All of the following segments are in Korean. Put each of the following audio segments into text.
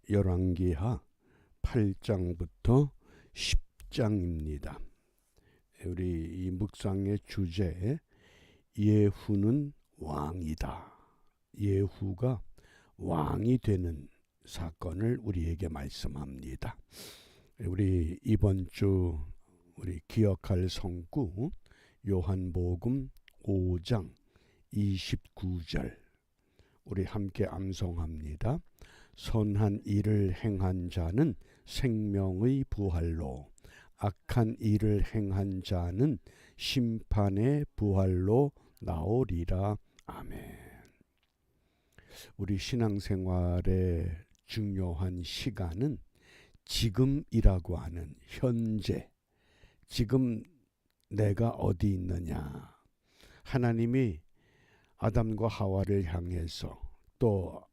열왕기하 8장부터 10장입니다. 우리 이 묵상의 주제, 예후는 왕이다. 예후가 왕이 되는 사건을 우리에게 말씀합니다. 우리 이번 주 우리 기억할 성구 요한복음 5장 29절 우리 함께 암송합니다. 선한 일을 행한 자는 생명의 부활로, 악한 일을 행한 자는 심판의 부활로 나오리라. 아멘. 우리 신앙생활의 중요한 시간은 지금이라고 하는 현재, 지금 내가 어디 있느냐. 하나님이 아담과 하와를 향해서 또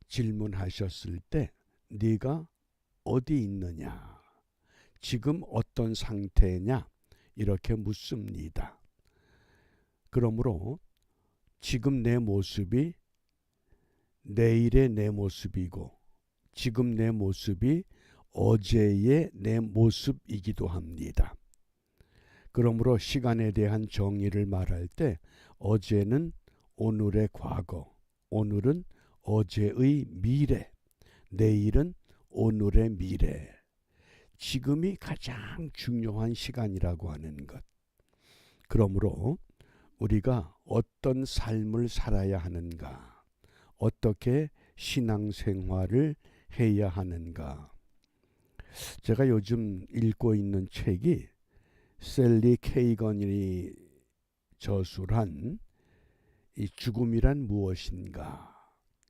질문하셨을 때 네가 어디 있느냐, 지금 어떤 상태냐, 이렇게 묻습니다. 그러므로 지금 내 모습이 내일의 내 모습이고 지금 내 모습이 어제의 내 모습이기도 합니다. 그러므로 시간에 대한 정의를 말할 때 어제는 오늘의 과거, 오늘은 어제의 미래, 내일은 오늘의 미래. 지금이 가장 중요한 시간이라고 하는 것. 그러므로 우리가 어떤 삶을 살아야 하는가, 어떻게 신앙생활을 해야 하는가. 제가 요즘 읽고 있는 책이 셀리 케이건이 저술한 이 죽음이란 무엇인가.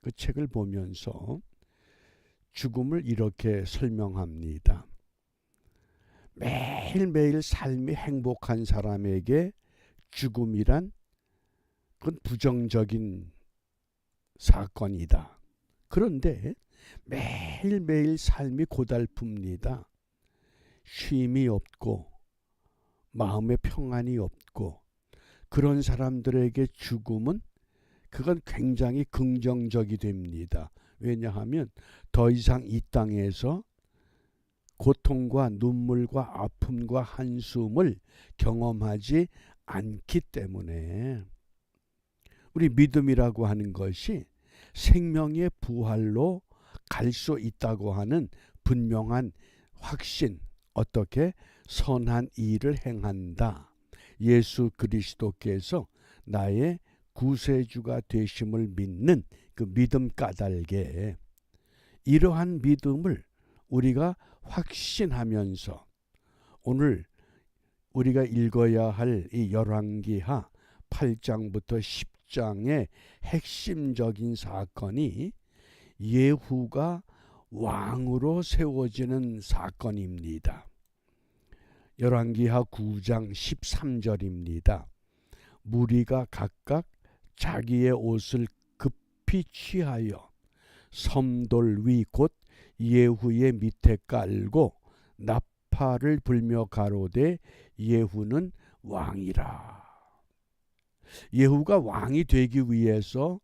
그 책을 보면서 죽음을 이렇게 설명합니다. 매일매일 삶이 행복한 사람에게 죽음이란 그건 부정적인 사건이다. 그런데 매일매일 삶이 고달픕니다. 쉼이 없고 마음의 평안이 없고 그런 사람들에게 죽음은 그건 굉장히 긍정적이 됩니다. 왜냐하면 더 이상 이 땅에서 고통과 눈물과 아픔과 한숨을 경험하지 않기 때문에 우리 믿음이라고 하는 것이 생명의 부활로 갈 수 있다고 하는 분명한 확신, 어떻게 선한 일을 행한다. 예수 그리스도께서 나의 구세주가 되심을 믿는 그 믿음 까닭에 이러한 믿음을 우리가 확신하면서 오늘 우리가 읽어야 할 이 열왕기하 8장부터 10장의 핵심적인 사건이 예후가 왕으로 세워지는 사건입니다. 열왕기하 9장 13절입니다. 무리가 각각 자기의 옷을 급히 취하여 섬돌 위 곧 예후의 밑에 깔고 나팔을 불며 가로되 예후는 왕이라. 예후가 왕이 되기 위해서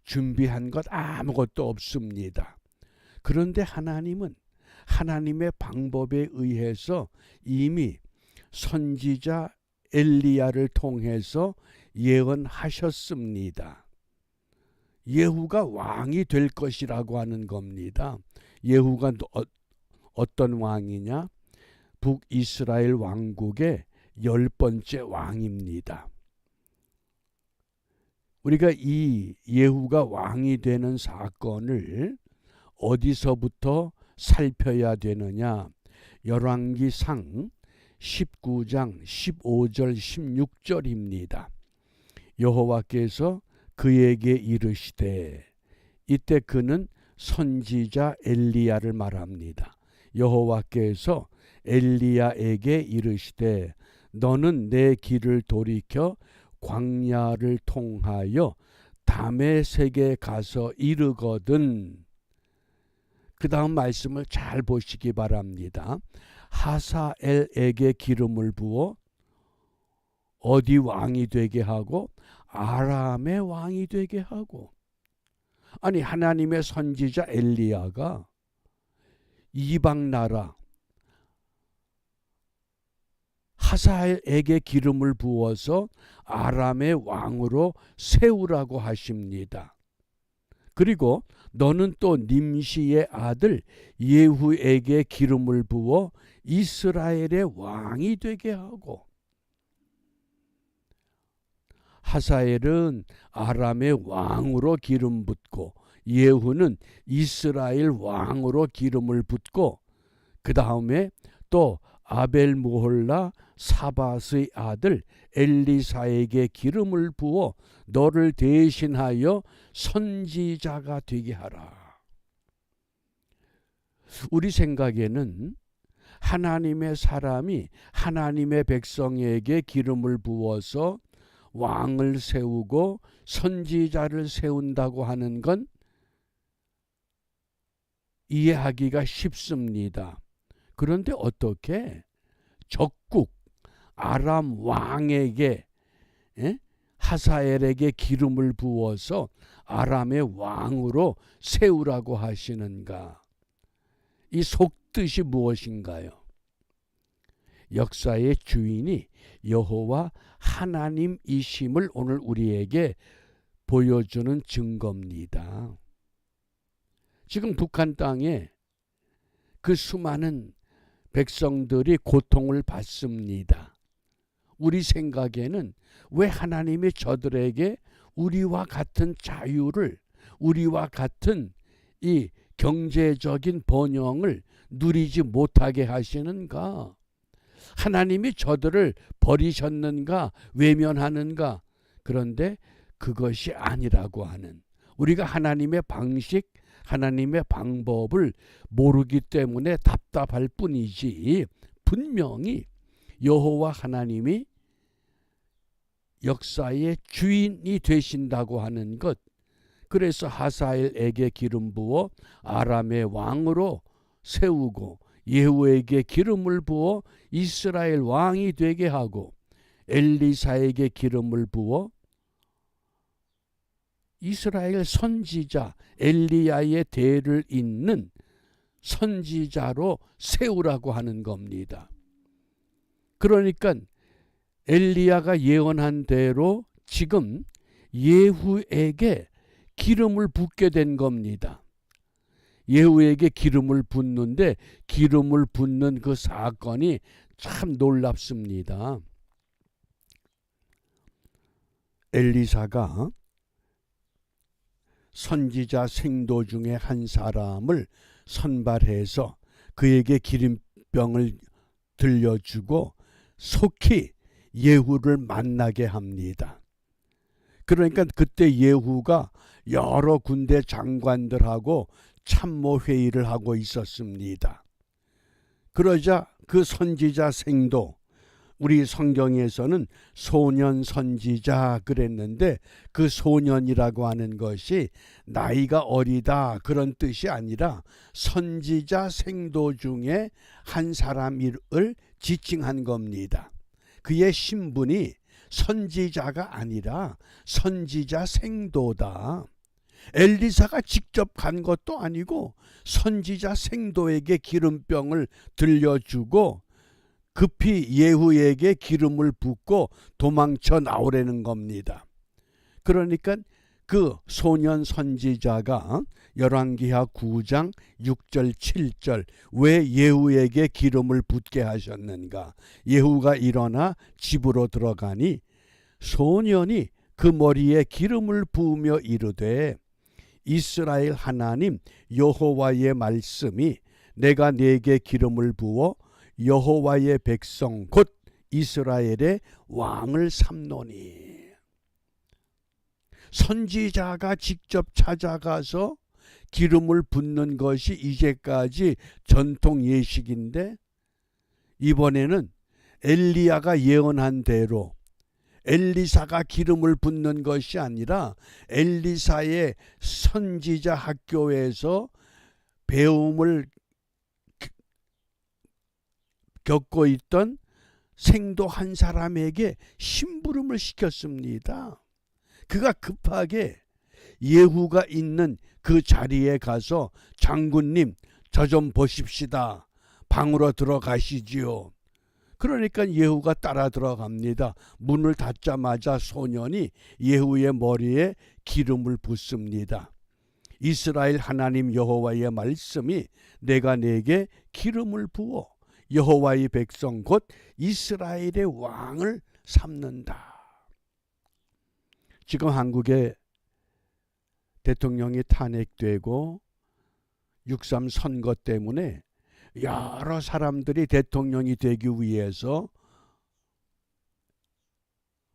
준비한 것 아무것도 없습니다. 그런데 하나님은 하나님의 방법에 의해서 이미 선지자 엘리야를 통해서 예언하셨습니다. 예후가 왕이 될 것이라고 하는 겁니다. 예후가 어떤 왕이냐? 북이스라엘 왕국의 10번째 왕입니다. 우리가 이 예후가 왕이 되는 사건을 어디서부터 살펴야 되느냐? 열왕기상 19장 15절 16절입니다. 여호와께서 그에게 이르시되, 이때 그는 선지자 엘리야를 말합니다. 여호와께서 엘리야에게 이르시되 너는 내 길을 돌이켜 광야를 통하여 다메섹에 가서 이르거든. 그 다음 말씀을 잘 보시기 바랍니다. 하사엘에게 기름을 부어 어디 왕이 되게 하고 아람의 왕이 되게 하고 아니 하나님의 선지자 엘리야가 이방 나라 하사엘에게 기름을 부어서 아람의 왕으로 세우라고 하십니다. 그리고 너는 또 님시의 아들 예후에게 기름을 부어 이스라엘의 왕이 되게 하고, 하사엘은 아람의 왕으로 기름 붓고 예후는 이스라엘 왕으로 기름을 붓고, 그 다음에 또 아벨무홀라 사밧의 아들 엘리사에게 기름을 부어 너를 대신하여 선지자가 되게 하라. 우리 생각에는 하나님의 사람이 하나님의 백성에게 기름을 부어서 왕을 세우고 선지자를 세운다고 하는 건 이해하기가 쉽습니다. 그런데 어떻게 적국 아람 왕에게 하사엘에게 기름을 부어서 아람의 왕으로 세우라고 하시는가? 이 속뜻이 무엇인가요? 역사의 주인이 여호와 하나님이심을 오늘 우리에게 보여주는 증거입니다. 지금 북한 땅에 그 수많은 백성들이 고통을 받습니다. 우리 생각에는 왜 하나님이 저들에게 우리와 같은 자유를, 우리와 같은 이 경제적인 번영을 누리지 못하게 하시는가? 하나님이 저들을 버리셨는가? 외면하는가? 그런데 그것이 아니라고 하는, 우리가 하나님의 방식, 하나님의 방법을 모르기 때문에 답답할 뿐이지, 분명히 여호와 하나님이 역사의 주인이 되신다고 하는 것, 그래서 하사엘에게 기름 부어 아람의 왕으로 세우고 예후에게 기름을 부어 이스라엘 왕이 되게 하고 엘리사에게 기름을 부어 이스라엘 선지자 엘리야의 대를 잇는 선지자로 세우라고 하는 겁니다. 그러니까 엘리야가 예언한 대로 지금 예후에게 기름을 붓게 된 겁니다. 예후에게 기름을 붓는데 기름을 붓는 그 사건이 참 놀랍습니다. 엘리사가 선지자 생도 중에 한 사람을 선발해서 그에게 기름병을 들려주고 속히 예후를 만나게 합니다. 그러니까 그때 예후가 여러 군대 장관들하고 참모 회의를 하고 있었습니다. 그러자 그 선지자 생도, 우리 성경에서는 소년 선지자 그랬는데 그 소년이라고 하는 것이 나이가 어리다 그런 뜻이 아니라 선지자 생도 중에 한 사람을 지칭한 겁니다. 그의 신분이 선지자가 아니라 선지자 생도다. 엘리사가 직접 간 것도 아니고 선지자 생도에게 기름병을 들려주고 급히 예후에게 기름을 붓고 도망쳐 나오려는 겁니다. 그러니까 그 소년 선지자가 열왕기하 9장 6절 7절 왜 예후에게 기름을 붓게 하셨는가? 예후가 일어나 집으로 들어가니 소년이 그 머리에 기름을 부으며 이르되 이스라엘 하나님 여호와의 말씀이 내가 네게 기름을 부어 여호와의 백성 곧 이스라엘의 왕을 삼노니. 선지자가 직접 찾아가서 기름을 붓는 것이 이제까지 전통 예식인데 이번에는 엘리야가 예언한 대로 엘리사가 기름을 붓는 것이 아니라 엘리사의 선지자 학교에서 배움을 겪고 있던 생도 한 사람에게 심부름을 시켰습니다. 그가 급하게 예후가 있는 그 자리에 가서 장군님 저 좀 보십시다. 방으로 들어가시지요. 그러니까 예후가 따라 들어갑니다. 문을 닫자마자 소년이 예후의 머리에 기름을 붓습니다. 이스라엘 하나님 여호와의 말씀이 내가 네게 기름을 부어 여호와의 백성 곧 이스라엘의 왕을 삼는다. 지금 한국의 대통령이 탄핵되고 6.3 선거 때문에 여러 사람들이 대통령이 되기 위해서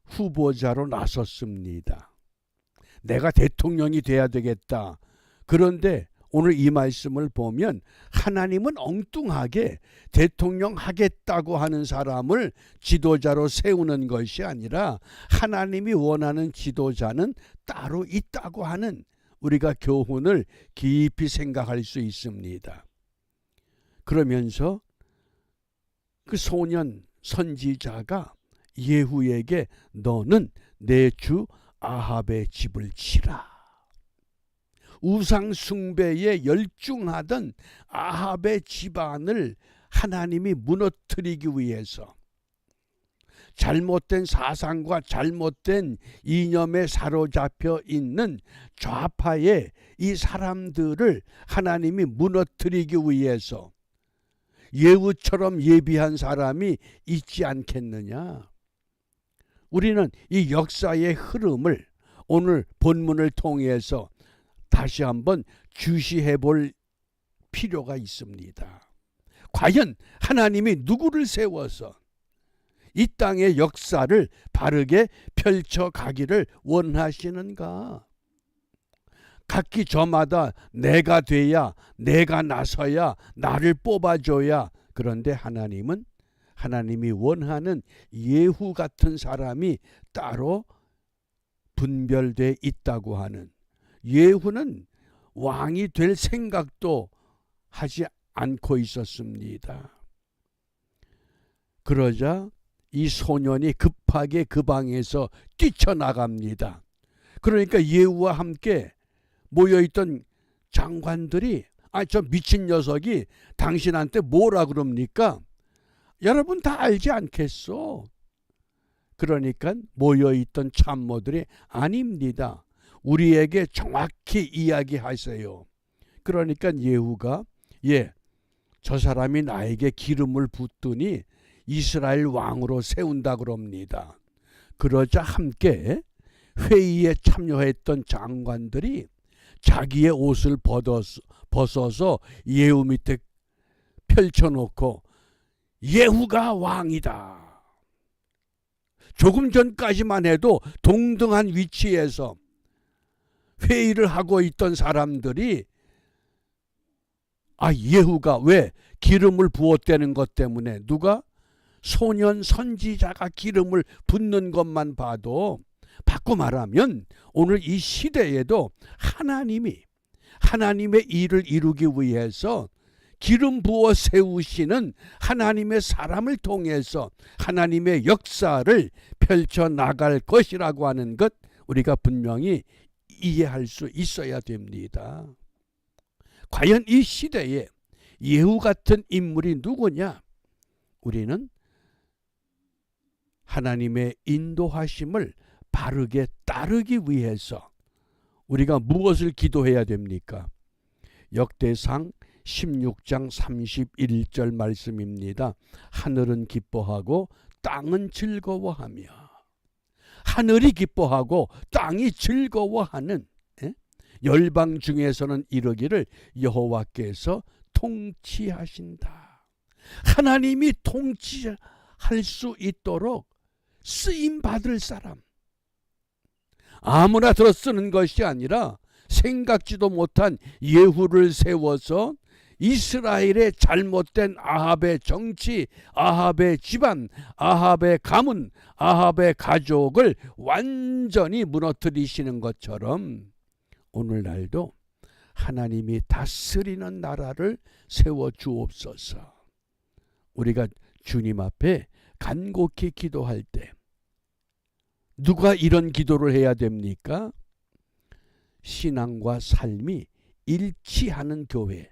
후보자로 나섰습니다. 내가 대통령이 돼야 되겠다. 그런데 오늘 이 말씀을 보면 하나님은 엉뚱하게 대통령 하겠다고 하는 사람을 지도자로 세우는 것이 아니라 하나님이 원하는 지도자는 따로 있다고 하는 우리가 교훈을 깊이 생각할 수 있습니다. 그러면서 그 소년 선지자가 예후에게 너는 내 주 아합의 집을 치라. 우상 숭배에 열중하던 아합의 집안을 하나님이 무너뜨리기 위해서 잘못된 사상과 잘못된 이념에 사로잡혀 있는 좌파의 이 사람들을 하나님이 무너뜨리기 위해서 예후처럼 예비한 사람이 있지 않겠느냐. 우리는 이 역사의 흐름을 오늘 본문을 통해서 다시 한번 주시해 볼 필요가 있습니다. 과연 하나님이 누구를 세워서 이 땅의 역사를 바르게 펼쳐가기를 원하시는가? 각기 저마다 내가 돼야, 내가 나서야, 나를 뽑아줘야. 그런데 하나님은 하나님이 원하는 예후 같은 사람이 따로 분별돼 있다고 하는, 예후는 왕이 될 생각도 하지 않고 있었습니다. 그러자 이 소년이 급하게 그 방에서 뛰쳐나갑니다. 그러니까 예후와 함께 모여있던 장관들이 저 미친 녀석이 당신한테 뭐라 그럽니까? 여러분 다 알지 않겠소? 그러니까 모여있던 참모들이 아닙니다. 우리에게 정확히 이야기하세요. 그러니까 예후가 저 사람이 나에게 기름을 붓더니 이스라엘 왕으로 세운다 그럽니다. 그러자 함께 회의에 참여했던 장관들이 자기의 옷을 벗어서 예후 밑에 펼쳐놓고 예후가 왕이다. 조금 전까지만 해도 동등한 위치에서 회의를 하고 있던 사람들이 예후가 왜 기름을 부었다는 것 때문에 누가 소년 선지자가 기름을 붓는 것만 봐도 바꿔 말하면 오늘 이 시대에도 하나님의 일을 이루기 위해서 기름 부어 세우시는 하나님의 사람을 통해서 하나님의 역사를 펼쳐나갈 것이라고 하는 것 우리가 분명히 이해할 수 있어야 됩니다. 과연 이 시대에 예후 같은 인물이 누구냐? 우리는 하나님의 인도하심을 바르게 따르기 위해서 우리가 무엇을 기도해야 됩니까? 역대상 16장 31절 말씀입니다. 하늘은 기뻐하고 땅은 즐거워하며, 하늘이 기뻐하고 땅이 즐거워하는 열방 중에서는 이르기를 여호와께서 통치하신다. 하나님이 통치할 수 있도록 쓰임 받을 사람, 아무나 들어 쓰는 것이 아니라 생각지도 못한 예후를 세워서 이스라엘의 잘못된 아합의 정치, 아합의 집안, 아합의 가문, 아합의 가족을 완전히 무너뜨리시는 것처럼 오늘날도 하나님이 다스리는 나라를 세워 주옵소서. 우리가 주님 앞에 간곡히 기도할 때 누가 이런 기도를 해야 됩니까? 신앙과 삶이 일치하는 교회,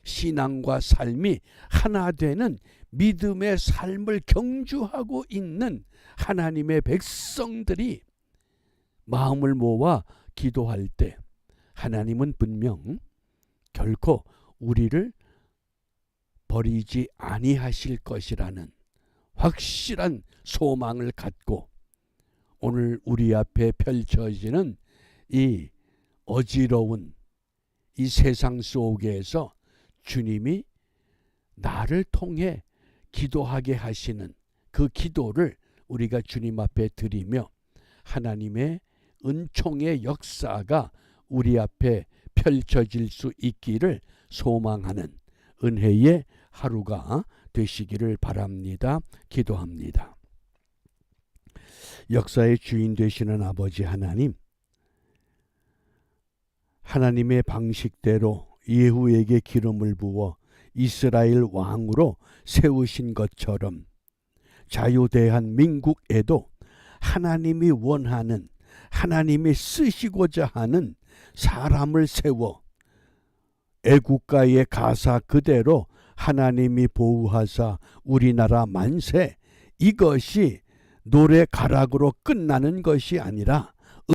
신앙과 삶이 하나 되는 믿음의 삶을 경주하고 있는 하나님의 백성들이 마음을 모아 기도할 때 하나님은 분명 결코 우리를 버리지 아니하실 것이라는 확실한 소망을 갖고 오늘 우리 앞에 펼쳐지는 이 어지러운 이 세상 속에서 주님이 나를 통해 기도하게 하시는 그 기도를 우리가 주님 앞에 드리며 하나님의 은총의 역사가 우리 앞에 펼쳐질 수 있기를 소망하는 은혜의 하루가 되시기를 바랍니다. 기도합니다. 역사의 주인 되시는 아버지 하나님, 하나님의 방식대로 예후에게 기름을 부어 이스라엘 왕으로 세우신 것처럼 자유대한민국에도 하나님이 원하는, 하나님이 쓰시고자 하는 사람을 세워 애국가의 가사 그대로 하나님이 보호하사 우리나라 만세, 이것이 노래 가락으로 끝나는 것이 아니라